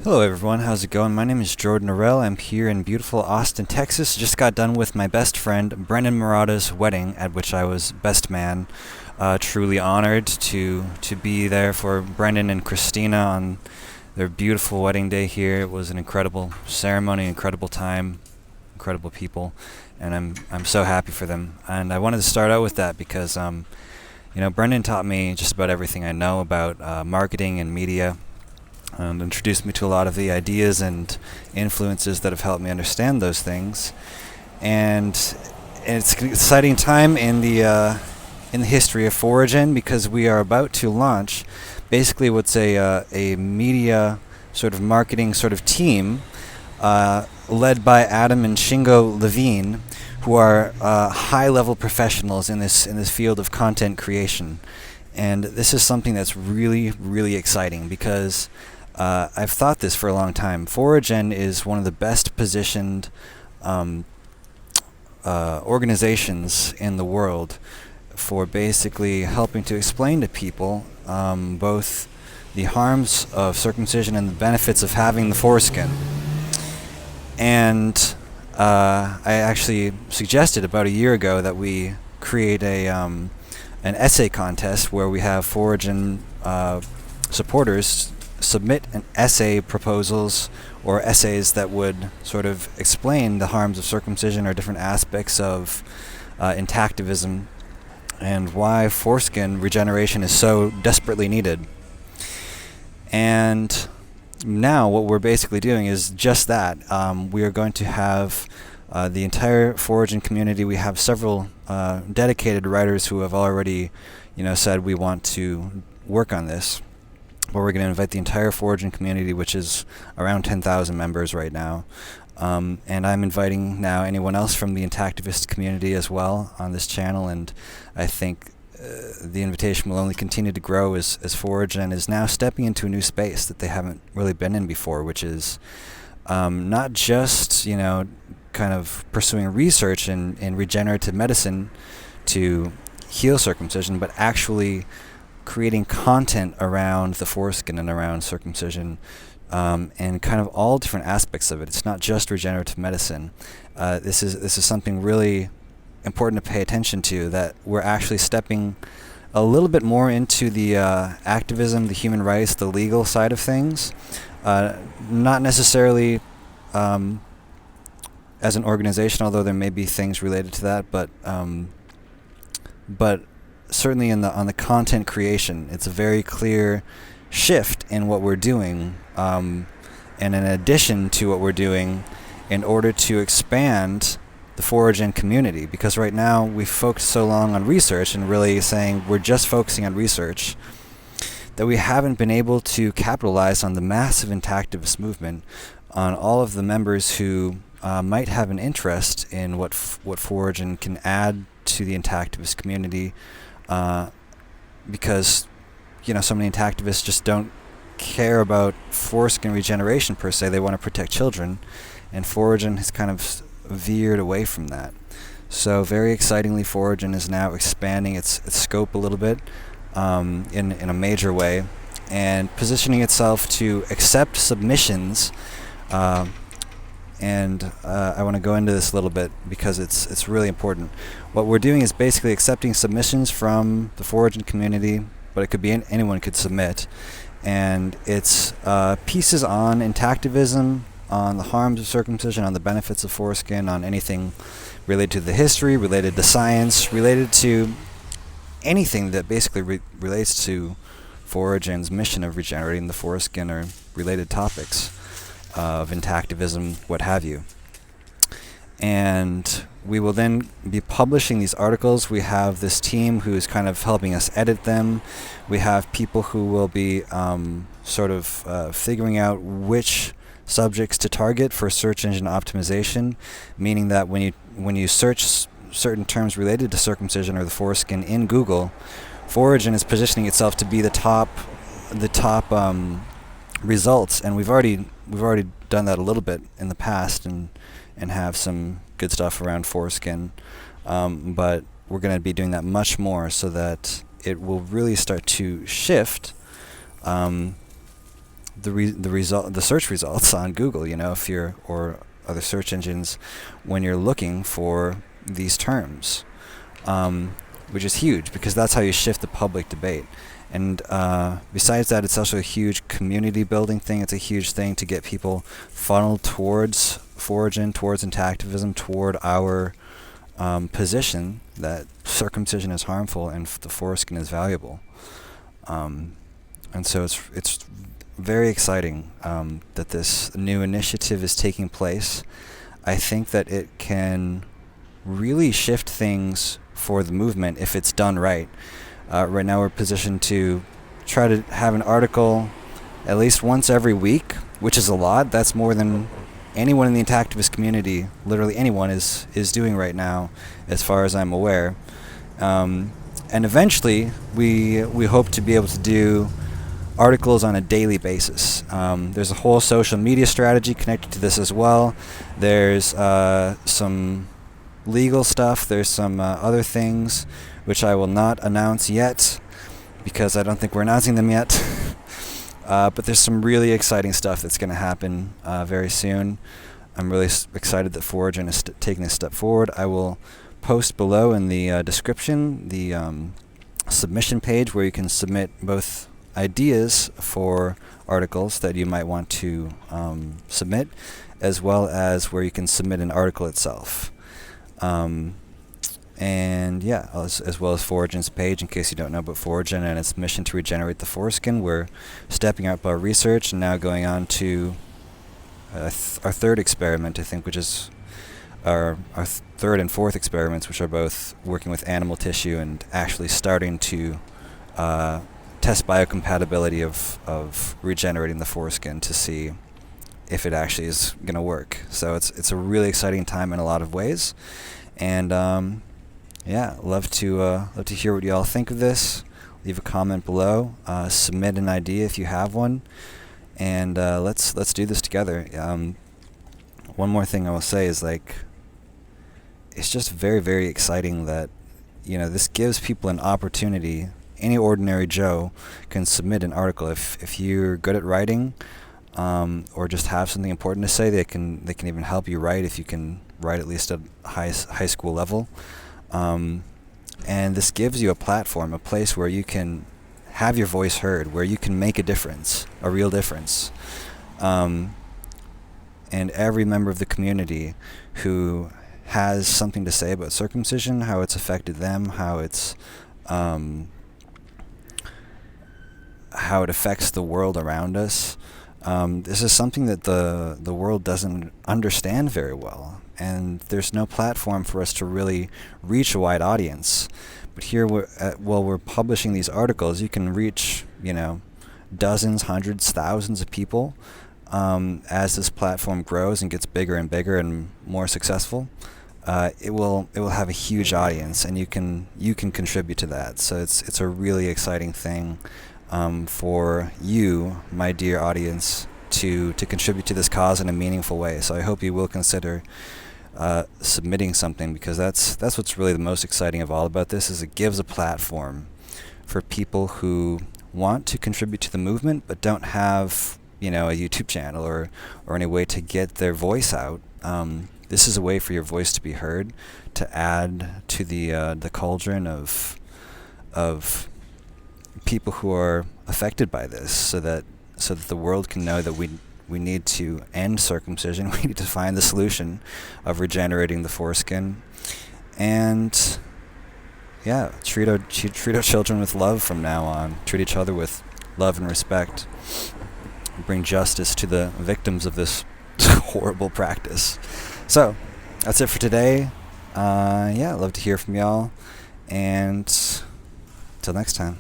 Hello everyone, how's it going? My name is Jordan Arell. I'm here in beautiful Austin, Texas. Just got done with my best friend Brendan Murata's wedding, at which I was best man. Truly honored to be there for Brendan and Christina on their beautiful wedding day here. It was an incredible ceremony, incredible time, incredible people, and I'm so happy for them. And I wanted to start out with that because Brendan taught me just about everything I know about marketing and media, and introduced me to a lot of the ideas and influences that have helped me understand those things. And it's an exciting time in the history of Foregen, because we are about to launch basically what's a media sort of marketing sort of team led by Adam and Shingo Levine, who are high-level professionals in this field of content creation. And this is something that's really, really exciting because I've thought this for a long time. Foregen is one of the best positioned organizations in the world for basically helping to explain to people both the harms of circumcision and the benefits of having the foreskin. And I actually suggested about a year ago that we create an essay contest where we have Foregen supporters submit an essay proposals or essays that would sort of explain the harms of circumcision or different aspects of intactivism and why foreskin regeneration is so desperately needed. And now what we're basically doing is just that. We are going to have the entire Foregen community. We have several dedicated writers who have already, said we want to work on this. But we're going to invite the entire Foregen community, which is around 10,000 members right now. And I'm inviting now anyone else from the intactivist community as well on this channel. And I think the invitation will only continue to grow as Foregen is now stepping into a new space that they haven't really been in before, which is not just, kind of pursuing research in regenerative medicine to heal circumcision, but actually creating content around the foreskin and around circumcision, and kind of all different aspects of it. It's not just regenerative medicine. This is something really important to pay attention to, that we're actually stepping a little bit more into the activism, the human rights, the legal side of things. Not necessarily as an organization, although there may be things related to that, but certainly on the content creation, it's a very clear shift in what we're doing, and in addition to what we're doing in order to expand the Foregen community. Because right now we've focused so long on research and really saying we're just focusing on research that we haven't been able to capitalize on the massive intactivist movement, on all of the members who might have an interest in what Foregen can add to the intactivist community. Because so many intactivists just don't care about foreskin regeneration per se. They want to protect children, and Foregen has kind of veered away from that. So very excitingly, Foregen is now expanding its scope a little bit in a major way, and positioning itself to accept submissions. And I want to go into this a little bit because it's really important. What we're doing is basically accepting submissions from the Foregen community, but it could be anyone could submit, and it's pieces on intactivism, on the harms of circumcision, on the benefits of foreskin, on anything related to the history, related to science, related to anything that basically relates to Foregen's mission of regenerating the foreskin, or related topics of intactivism, what have you. And we will then be publishing these articles. We have this team who's kind of helping us edit them. We have people who will be figuring out which subjects to target for search engine optimization, meaning that when you search certain terms related to circumcision or the foreskin in Google, Foregen is positioning itself to be the top results. And we've already done that a little bit in the past, and have some good stuff around foreskin, but we're going to be doing that much more, so that it will really start to shift the search results on Google, if you're, or other search engines, when you're looking for these terms, which is huge because that's how you shift the public debate. And besides that, it's also a huge community building thing. It's a huge thing to get people funneled towards Foregen, towards intactivism, toward our position that circumcision is harmful and the foreskin is valuable. And so it's very exciting that this new initiative is taking place. I think that it can really shift things for the movement if it's done right. Right now we're positioned to try to have an article at least once every week, which is a lot. That's more than anyone in the intactivist community, literally anyone, is doing right now, as far as I'm aware. And eventually, we hope to be able to do articles on a daily basis. There's a whole social media strategy connected to this as well. There's some legal stuff. There's some other things which I will not announce yet because I don't think we're announcing them yet. But there's some really exciting stuff that's going to happen very soon. I'm really excited that Foregen is taking this step forward. I will post below in the description the submission page where you can submit both ideas for articles that you might want to submit, as well as where you can submit an article itself. And yeah, as well as Foregen's page, in case you don't know about Foregen and its mission to regenerate the foreskin. We're stepping up our research and now going on to our third experiment, I think, which is our third and fourth experiments, which are both working with animal tissue and actually starting to test biocompatibility of regenerating the foreskin to see if it actually is going to work. So it's a really exciting time in a lot of ways, and yeah, love to hear what you all think of this. Leave a comment below. Submit an idea if you have one, and let's do this together. One more thing I will say is, like, it's just very, very exciting that this gives people an opportunity. Any ordinary Joe can submit an article if you're good at writing, or just have something important to say. They can even help you write if you can write at least at high school level. And this gives you a platform, a place where you can have your voice heard, where you can make a difference, a real difference. And every member of the community who has something to say about circumcision, how it's affected them, how it affects the world around us. This is something that the world doesn't understand very well, and there's no platform for us to really reach a wide audience. But here, while we're publishing these articles, you can reach dozens, hundreds, thousands of people. As this platform grows and gets bigger and bigger and more successful, it will have a huge audience, and you can contribute to that. So it's a really exciting thing for you, my dear audience, to contribute to this cause in a meaningful way. So I hope you will consider submitting something, because that's what's really the most exciting of all about this, is it gives a platform for people who want to contribute to the movement but don't have a YouTube channel or any way to get their voice out. This is a way for your voice to be heard, to add to the cauldron of people who are affected by this, so that the world can know that we need to end circumcision. We need to find the solution of regenerating the foreskin, and yeah, treat our children with love from now on. Treat each other with love and respect. Bring justice to the victims of this horrible practice. So that's it for today. Yeah, I'd love to hear from y'all, and till next time.